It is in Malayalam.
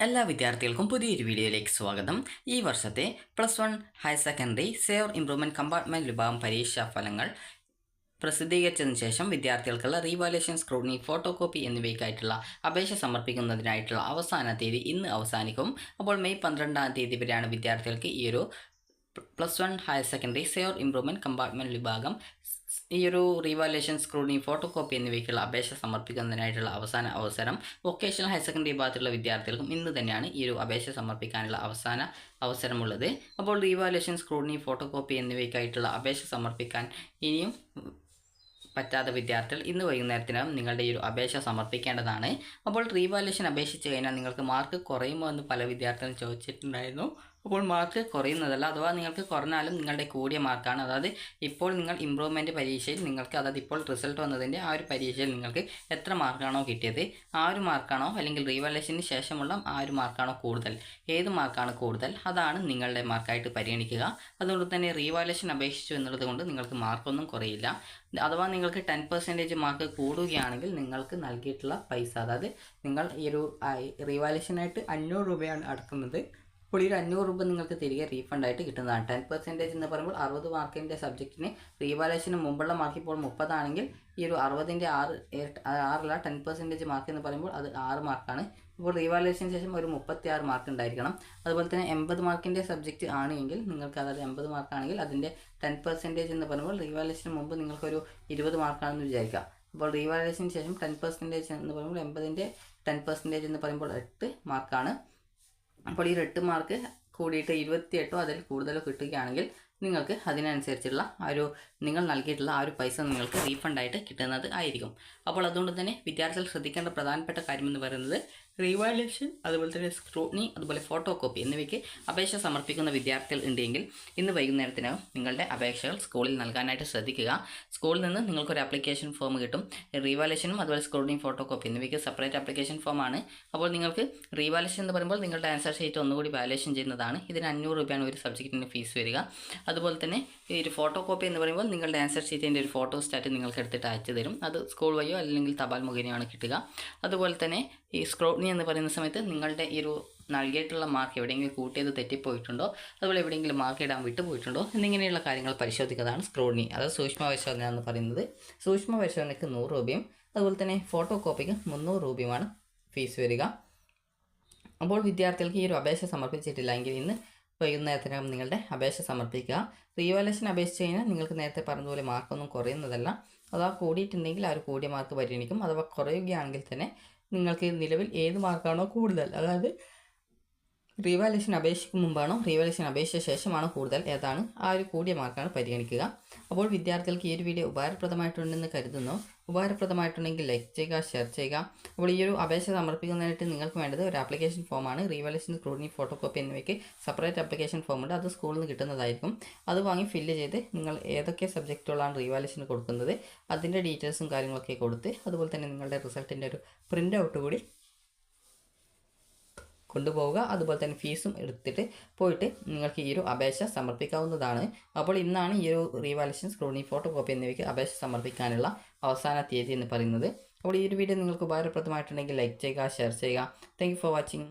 എല്ലാ വിദ്യാർത്ഥികൾക്കും പുതിയൊരു വീഡിയോയിലേക്ക് സ്വാഗതം. ഈ വർഷത്തെ +1 higher secondary SAY improvement compartment വിഭാഗം പരീക്ഷാ ഫലങ്ങൾ പ്രസിദ്ധീകരിച്ചതിന് ശേഷം വിദ്യാർത്ഥികൾക്കുള്ള റീവാലുവേഷൻ, സ്ക്രൂട്ടിനി, ഫോട്ടോ കോപ്പി എന്നിവയ്ക്കായിട്ടുള്ള അപേക്ഷ സമർപ്പിക്കുന്നതിനായിട്ടുള്ള അവസാന തീയതി ഇന്ന് അവസാനിക്കും. അപ്പോൾ മെയ് 12-ാം തീയതി വരെയാണ് വിദ്യാർത്ഥികൾക്ക് ഈ ഒരു +1 higher secondary SAY improvement compartment വിഭാഗം ഈ ഒരു റീവാലുവേഷൻ, സ്ക്രൂട്ടിനി, ഫോട്ടോ കോപ്പി എന്നിവയ്ക്കുള്ള അപേക്ഷ സമർപ്പിക്കുന്നതിനായിട്ടുള്ള അവസാന അവസരം. വൊക്കേഷണൽ ഹയർ സെക്കൻഡറി വിഭാഗത്തിലുള്ള വിദ്യാർത്ഥികൾക്കും ഇന്ന് തന്നെയാണ് ഈ ഒരു അപേക്ഷ സമർപ്പിക്കാനുള്ള അവസാന അവസരമുള്ളത്. അപ്പോൾ റീവാലുവേഷൻ, സ്ക്രൂട്ടിനി, ഫോട്ടോ കോപ്പി എന്നിവയ്ക്കായിട്ടുള്ള അപേക്ഷ സമർപ്പിക്കാൻ ഇനിയും പറ്റാത്ത വിദ്യാർത്ഥികൾ ഇന്ന് വൈകുന്നേരത്തിനകം നിങ്ങളുടെ ഈ ഒരു അപേക്ഷ സമർപ്പിക്കേണ്ടതാണ്. അപ്പോൾ റീവാലുവേഷൻ അപേക്ഷിച്ച് കഴിഞ്ഞാൽ നിങ്ങൾക്ക് മാർക്ക് കുറയുമോ എന്ന് പല വിദ്യാർത്ഥികളും ചോദിച്ചിട്ടുണ്ടായിരുന്നു. അപ്പോൾ മാർക്ക് കുറയുന്നതല്ല, അഥവാ നിങ്ങൾക്ക് കുറഞ്ഞാലും നിങ്ങളുടെ കൂടിയ മാർക്കാണ്. അതായത് ഇപ്പോൾ നിങ്ങൾ ഇംപ്രൂവ്മെൻറ്റ് പരീക്ഷയിൽ നിങ്ങൾക്ക്, അതായത് ഇപ്പോൾ റിസൾട്ട് വന്നതിൻ്റെ ആ ഒരു പരീക്ഷയിൽ നിങ്ങൾക്ക് എത്ര മാർക്കാണോ കിട്ടിയത്, ആ ഒരു മാർക്കാണോ അല്ലെങ്കിൽ റീവാലുവേഷന് ശേഷമുള്ള ആ ഒരു മാർക്കാണോ കൂടുതൽ, ഏത് മാർക്കാണ് കൂടുതൽ അതാണ് നിങ്ങളുടെ മാർക്കായിട്ട് പരിഗണിക്കുക. അതുകൊണ്ട് തന്നെ റീവാലുവേഷൻ അപേക്ഷിച്ചു എന്നുള്ളത് കൊണ്ട് നിങ്ങൾക്ക് മാർക്കൊന്നും കുറയില്ല. അഥവാ നിങ്ങൾക്ക് 10% മാർക്ക് കൂടുകയാണെങ്കിൽ നിങ്ങൾക്ക് നൽകിയിട്ടുള്ള പൈസ, അതായത് നിങ്ങൾ ഈ ഒരു റീവാലുവേഷനായിട്ട് 500 രൂപയാണ് അടക്കുന്നത്. അപ്പോൾ ഈ 500 രൂപ നിങ്ങൾക്ക് തിരികെ റീഫണ്ടായിട്ട് കിട്ടുന്നതാണ്. 10% എന്ന് പറയുമ്പോൾ 60 മാർക്കിൻ്റെ സബ്ജക്റ്റിന് റീവാലുവേഷന് മുമ്പുള്ള മാർക്ക് ഇപ്പോൾ 30 ആണെങ്കിൽ ഈ ഒരു 60-ൻ്റെ 6 10% മാർക്ക് എന്ന് പറയുമ്പോൾ അത് 6 മാർക്കാണ്. ഇപ്പോൾ റീവാലുവേഷന് ശേഷം ഒരു 36 മാർക്ക് ഉണ്ടായിരിക്കണം. അതുപോലെ തന്നെ 80 മാർക്കിൻ്റെ സബ്ജക്റ്റ് ആണെങ്കിൽ നിങ്ങൾക്ക്, അതായത് 80 മാർക്കാണെങ്കിൽ അതിൻ്റെ 10% എന്ന് പറയുമ്പോൾ റീവാലുവേഷന് മുമ്പ് നിങ്ങൾക്കൊരു 20 മാർക്കാണെന്ന് വിചാരിക്കുക. അപ്പോൾ റീവാലുവേഷന് ശേഷം 10% എന്ന് പറയുമ്പോൾ 80-ൻ്റെ 10% എന്ന് പറയുമ്പോൾ 8 മാർക്കാണ്. അപ്പോൾ ഈ 8 മാർക്ക് കൂടിയിട്ട് 28 അതിൽ കൂടുതലോ കിട്ടുകയാണെങ്കിൽ നിങ്ങൾക്ക് അതിനനുസരിച്ചുള്ള നിങ്ങൾ നൽകിയിട്ടുള്ള ആ ഒരു പൈസ നിങ്ങൾക്ക് റീഫണ്ടായിട്ട് കിട്ടുന്നത് ആയിരിക്കും. അപ്പോൾ അതുകൊണ്ട് തന്നെ വിദ്യാർത്ഥികൾ ശ്രദ്ധിക്കേണ്ട പ്രധാനപ്പെട്ട കാര്യമെന്ന് പറയുന്നത് റീവാലുവേഷൻ, അതുപോലെ തന്നെ സ്ക്രൂട്ടിനി, അതുപോലെ ഫോട്ടോ കോപ്പി എന്നിവയ്ക്ക് അപേക്ഷ സമർപ്പിക്കുന്ന വിദ്യാർത്ഥികൾ ഉണ്ടെങ്കിൽ ഇന്ന് വൈകുന്നേരത്തിനകം നിങ്ങളുടെ അപേക്ഷകൾ സ്കൂളിൽ നൽകാനായിട്ട് ശ്രദ്ധിക്കുക. സ്കൂളിൽ നിന്ന് നിങ്ങൾക്കൊരു ആപ്ലിക്കേഷൻ ഫോം കിട്ടും. റീവാലുവേഷനും അതുപോലെ സ്ക്രൂട്ടിനി, ഫോട്ടോ കോപ്പി എന്നിവയ്ക്ക് സെപ്പറേറ്റ് ആപ്ലിക്കേഷൻ ഫോമാണ്. അപ്പോൾ നിങ്ങൾക്ക് റീവാലുവേഷൻ എന്ന് പറയുമ്പോൾ നിങ്ങളുടെ ആൻസർ ഷീറ്റ് ഒന്നുകൂടി വാലുവേഷൻ ചെയ്യുന്നതാണ്. ഇതിന് 500 രൂപയാണ് ഒരു സബ്ജക്റ്റിന് ഫീസ് വരിക. അതുപോലെ തന്നെ ഈ ഒരു ഫോട്ടോ കോപ്പി എന്ന് പറയുമ്പോൾ നിങ്ങളുടെ ആൻസർ ഷീറ്റിൻ്റെ ഒരു ഫോട്ടോ സ്റ്റാറ്റ് നിങ്ങൾക്ക് എടുത്തിട്ട് അയച്ചു തരും. അത് സ്കൂൾ വഴിയോ അല്ലെങ്കിൽ തപാൽ മുഖേനയാണ് കിട്ടുക. അതുപോലെ തന്നെ ഈ സ്ക്രൂട്ടിനി എന്ന് പറയുന്ന സമയത്ത് നിങ്ങളുടെ ഈ ഒരു നൽകിയിട്ടുള്ള മാർക്ക് എവിടെയെങ്കിലും കൂട്ടിയത് തെറ്റിപ്പോയിട്ടുണ്ടോ, അതുപോലെ എവിടെയെങ്കിലും മാർക്ക് ഇടാൻ വിട്ടുപോയിട്ടുണ്ടോ എന്നിങ്ങനെയുള്ള കാര്യങ്ങൾ പരിശോധിക്കുന്നതാണ് സ്ക്രൂട്ടിനി. അത് സൂക്ഷ്മ പരിശോധന എന്ന് പറയുന്നത്. സൂക്ഷ്മ പരിശോധനയ്ക്ക് 100 രൂപയും അതുപോലെ തന്നെ ഫോട്ടോ കോപ്പിക്ക് 300 രൂപയുമാണ് ഫീസ് വരിക. അപ്പോൾ വിദ്യാർത്ഥികൾക്ക് ഈ ഒരു അപേക്ഷ സമർപ്പിച്ചിട്ടില്ല എങ്കിൽ ഇന്ന് വൈകുന്നേരത്തിനകം നിങ്ങളുടെ അപേക്ഷ സമർപ്പിക്കുക. റീവാലുവേഷൻ അപേക്ഷിച്ച് കഴിഞ്ഞാൽ നിങ്ങൾക്ക് നേരത്തെ പറഞ്ഞതുപോലെ മാർക്കൊന്നും കുറയുന്നതല്ല. അഥവാ കൂടിയിട്ടുണ്ടെങ്കിൽ ആ ഒരു കൂടിയ മാർക്ക് പരിഗണിക്കും. അഥവാ കുറയുകയാണെങ്കിൽ തന്നെ നിങ്ങൾക്ക് നിലവിൽ ഏത് മാർക്കാണോ കൂടുതൽ, അതായത് റീവാലുവേഷൻ അപേക്ഷിക്കും മുമ്പാണോ റീവാലുവേഷൻ അപേക്ഷിച്ച ശേഷമാണോ കൂടുതൽ, ഏതാണ് ആ ഒരു കൂടിയ മാർക്കാണ് പരിഗണിക്കുക. അപ്പോൾ വിദ്യാർത്ഥികൾക്ക് ഈ ഒരു വീഡിയോ ഉപകാരപ്രദമായിട്ടുണ്ടെന്ന് കരുതുന്നു. ഉപകാരപ്രദമായിട്ടുണ്ടെങ്കിൽ ലൈക്ക് ചെയ്യുക, ഷെയർ ചെയ്യുക. അപ്പോൾ ഈ ഒരു അപേക്ഷ സമർപ്പിക്കുന്നതിനായിട്ട് നിങ്ങൾക്ക് വേണ്ടത് ഒരു ആപ്ലിക്കേഷൻ ഫോമാണ്. റീവാലുവേഷൻ, സ്ക്രൂട്ടിനി, ഫോട്ടോ കോപ്പി എന്നിവയ്ക്ക് സെപ്പറേറ്റ് ആപ്ലിക്കേഷൻ ഫോമുണ്ട്. അത് സ്കൂളിൽ നിന്ന് കിട്ടുന്നതായിരിക്കും. അത് വാങ്ങി ഫില്ല് ചെയ്ത് നിങ്ങൾ ഏതൊക്കെ സബ്ജക്റ്റുകളാണ് റീവാലുവേഷന് കൊടുക്കുന്നത് അതിൻ്റെ ഡീറ്റെയിൽസും കാര്യങ്ങളൊക്കെ കൊടുത്ത്, അതുപോലെ തന്നെ നിങ്ങളുടെ റിസൾട്ടിൻ്റെ ഒരു പ്രിൻ്റ് ഔട്ട് കൂടി കൊണ്ടുപോവുക. അതുപോലെ തന്നെ ഫീസും എടുത്തിട്ട് പോയിട്ട് നിങ്ങൾക്ക് ഈ ഒരു അപേക്ഷ സമർപ്പിക്കാവുന്നതാണ്. അപ്പോൾ ഇന്നാണ് ഈ ഒരു റീവാലുവേഷൻ, സ്ക്രൂട്ടിനി, ഫോട്ടോ കോപ്പി എന്നിവയ്ക്ക് അപേക്ഷ സമർപ്പിക്കാനുള്ള അവസാന തീയതി എന്ന് പറയുന്നത്. അപ്പോൾ ഈ ഒരു വീഡിയോ നിങ്ങൾക്ക് ഉപകാരപ്രദമായിട്ടുണ്ടെങ്കിൽ ലൈക്ക് ചെയ്യുക, ഷെയർ ചെയ്യുക. Thank you for watching.